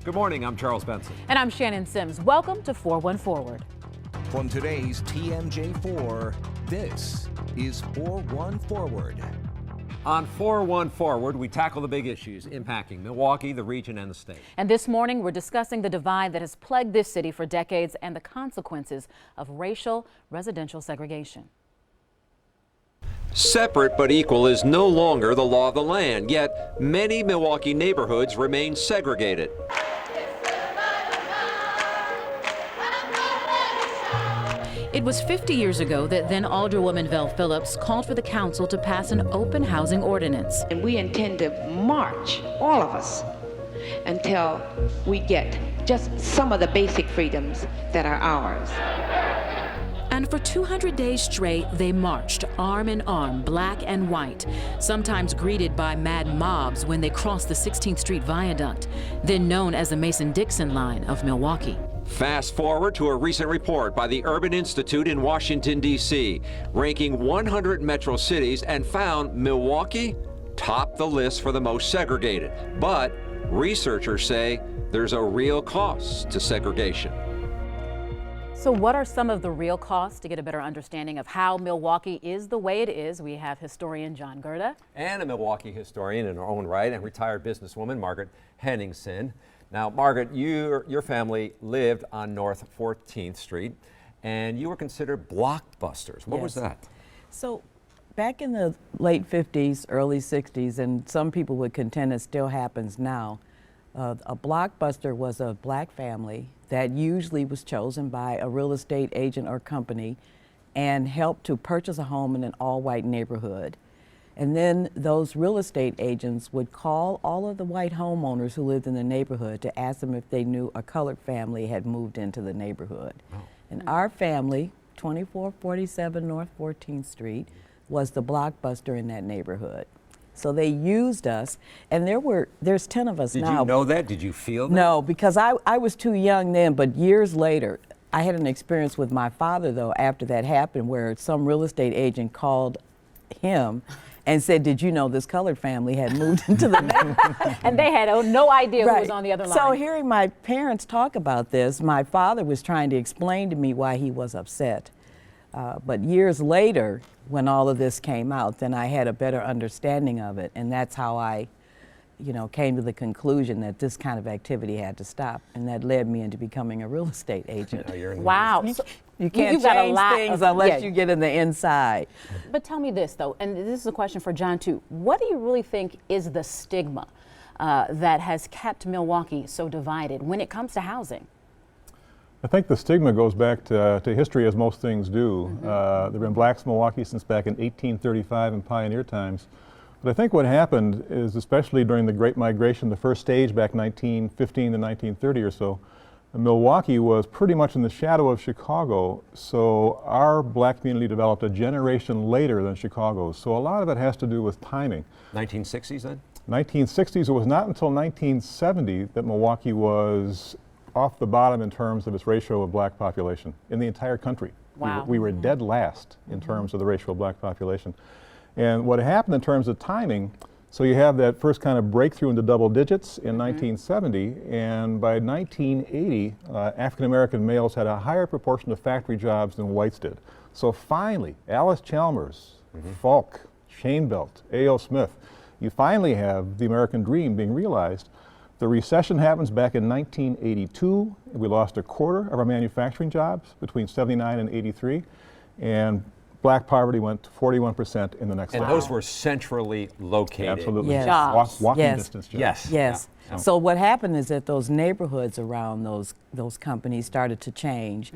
Good morning, I'm Charles Benson. And I'm Shannon Sims. Welcome to 4-1 Forward. From today's TMJ4, this is 4-1 Forward. On 4-1 Forward, we tackle the big issues impacting Milwaukee, the region, and the state. And this morning, we're discussing the divide that has plagued this city for decades and the consequences of racial residential segregation. Separate but equal is no longer the law of the land, yet many Milwaukee neighborhoods remain segregated. It was 50 years ago that then Alderwoman Vel Phillips called for the council to pass an open housing ordinance. And we intend to march, all of us, until we get just some of the basic freedoms that are ours. And for 200 days straight, they marched arm in arm, black and white, sometimes greeted by mad mobs when they crossed the 16th Street Viaduct, then known as the Mason-Dixon line of Milwaukee. Fast forward to a recent report by the Urban Institute in Washington, D.C., ranking 100 metro cities and found Milwaukee topped the list for the most segregated. But researchers say there's a real cost to segregation. So what are some of the real costs to get a better understanding of how Milwaukee is the way it is? We have historian John Gurda. And a Milwaukee historian in her own right and retired businesswoman Margaret Henningsen. Now, Margaret, your family lived on North 14th Street, and you were considered blockbusters. What was that? So back in the late 50s, early 60s, and some people would contend it still happens now, a blockbuster was a black family that usually was chosen by a real estate agent or company and helped to purchase a home in an all-white neighborhood. And then those real estate agents would call all of the white homeowners who lived in the neighborhood to ask them if they knew a colored family had moved into the neighborhood. Oh. And our family, 2447 North 14th Street, was the blockbuster in that neighborhood. So they used us, and there's 10 of us now. Did you know that? Did you feel that? No, because I was too young then, but years later, I had an experience with my father, though, after that happened, where some real estate agent called him and said, did you know this colored family had moved into the neighborhood? And they had no idea who was on the other line. So hearing my parents talk about this, my father was trying to explain to me why he was upset. But years later, when all of this came out, then I had a better understanding of it. And that's how I, came to the conclusion that this kind of activity had to stop. And that led me into becoming a real estate agent. Wow. You can't change things unless you get in the inside. But tell me this, though, and this is a question for John, too. What do you really think is the stigma that has kept Milwaukee so divided when it comes to housing? I think the stigma goes back to history, as most things do. There have been blacks in Milwaukee since back in 1835 in pioneer times. But I think what happened is, especially during the Great Migration, the first stage back 1915 to 1930 or so, Milwaukee was pretty much in the shadow of Chicago, so our black community developed a generation later than Chicago's. So a lot of it has to do with timing. 1960s then? 1960s. It was not until 1970 that Milwaukee was off the bottom in terms of its ratio of black population in the entire country. Wow. We were dead last in terms of the ratio of black population. And what happened in terms of timing, so you have that first kind of breakthrough into double digits in 1970, and by 1980, African-American males had a higher proportion of factory jobs than whites did. So finally, Alice Chalmers, Falk, Shane Belt, A.O. Smith, you finally have the American dream being realized. The recession happens back in 1982. We lost a quarter of our manufacturing jobs between 79 and 83, and black poverty went to 41% in the next And year. those were centrally located. Absolutely. Yes. Jobs. Walking distance jobs. Yes. Yes. Yeah. So what happened is that those neighborhoods around those companies started to change.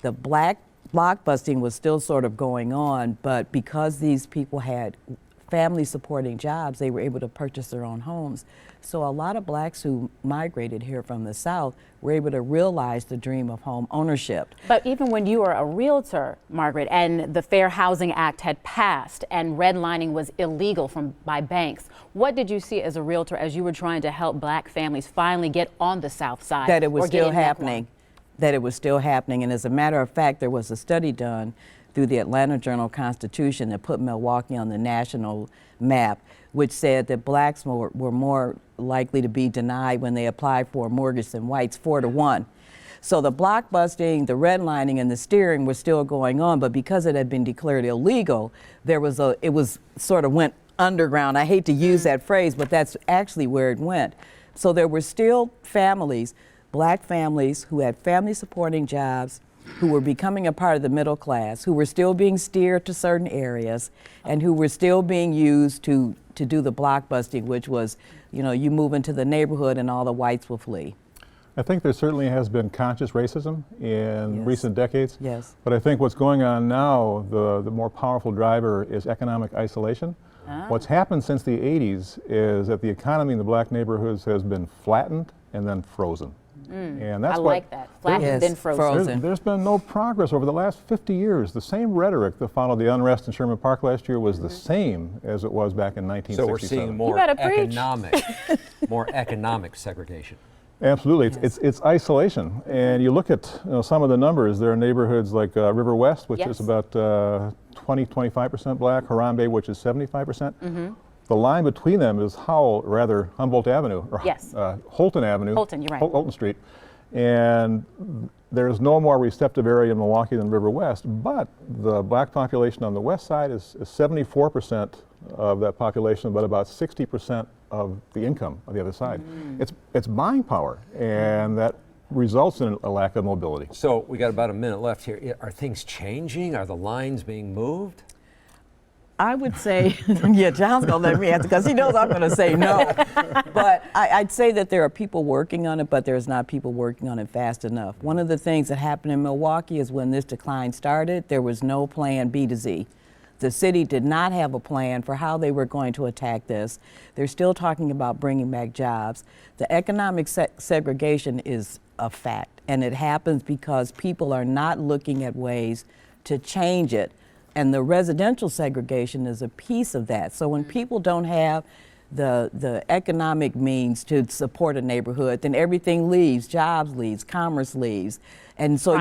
The black blockbusting was still sort of going on, but because these people had family supporting jobs, they were able to purchase their own homes. So a lot of blacks who migrated here from the South were able to realize the dream of home ownership. But even when you were a realtor, Margaret, and the Fair Housing Act had passed and redlining was illegal by banks, what did you see as a realtor as you were trying to help black families finally get on the South Side? That it was still happening. That it was still happening. And as a matter of fact, there was a study done through the Atlanta Journal-Constitution that put Milwaukee on the national map, which said that blacks were more likely to be denied when they applied for a mortgage than whites, 4-1. So the blockbusting, the redlining, and the steering were still going on, but because it had been declared illegal, it was sort of went underground. I hate to use that phrase, but that's actually where it went. So there were still families, black families, who had family supporting jobs, who were becoming a part of the middle class, who were still being steered to certain areas, and who were still being used to do the blockbusting, which was, you move into the neighborhood and all the whites will flee. I think there certainly has been conscious racism in recent decades. Yes. But I think what's going on now, the more powerful driver is economic isolation. What's happened since the 80s is that the economy in the black neighborhoods has been flattened and then frozen. And that's I like that. Flattened, then frozen. There's been no progress over the last 50 years. The same rhetoric that followed the unrest in Sherman Park last year was the same as it was back in 1967. So we're seeing more economic segregation. Absolutely, it's isolation, and you look at some of the numbers. There are neighborhoods like River West, which is about 20-25% black, Harambe, which is 75%. The line between them is Humboldt Avenue, or Holton Avenue, Holton, you're right. Holton Street, and there's no more receptive area in Milwaukee than River West, but the black population on the west side is 74% of that population, but about 60% of the income on the other side. It's buying power, and that results in a lack of mobility. So we got about a minute left here. Are things changing? Are the lines being moved? I would say, yeah, John's gonna let me answer because he knows I'm gonna say no. But I'd say that there are people working on it, but there's not people working on it fast enough. One of the things that happened in Milwaukee is when this decline started, there was no plan B to Z. The city did not have a plan for how they were going to attack this. They're still talking about bringing back jobs. The economic segregation is a fact, and it happens because people are not looking at ways to change it. And the residential segregation is a piece of that. So when people don't have the economic means to support a neighborhood, then everything leaves, jobs leaves, commerce leaves. And so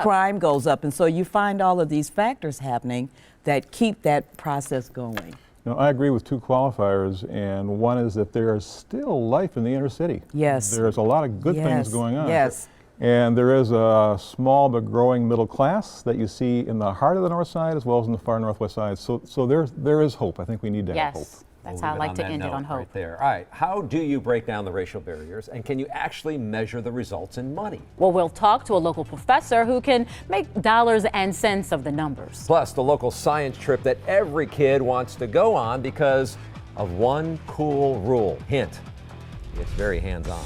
crime goes up. And so you find all of these factors happening that keep that process going. I agree with two qualifiers, and one is that there is still life in the inner city. Yes. There's a lot of good things going on. Yes. And there is a small but growing middle class that you see in the heart of the north side as well as in the far northwest side. So there is hope. I think we need to have hope. That's how I like to end it on hope. Right there. All right, how do you break down the racial barriers, and can you actually measure the results in money? Well, we'll talk to a local professor who can make dollars and cents of the numbers. Plus, the local science trip that every kid wants to go on because of one cool rule. Hint, it's very hands-on.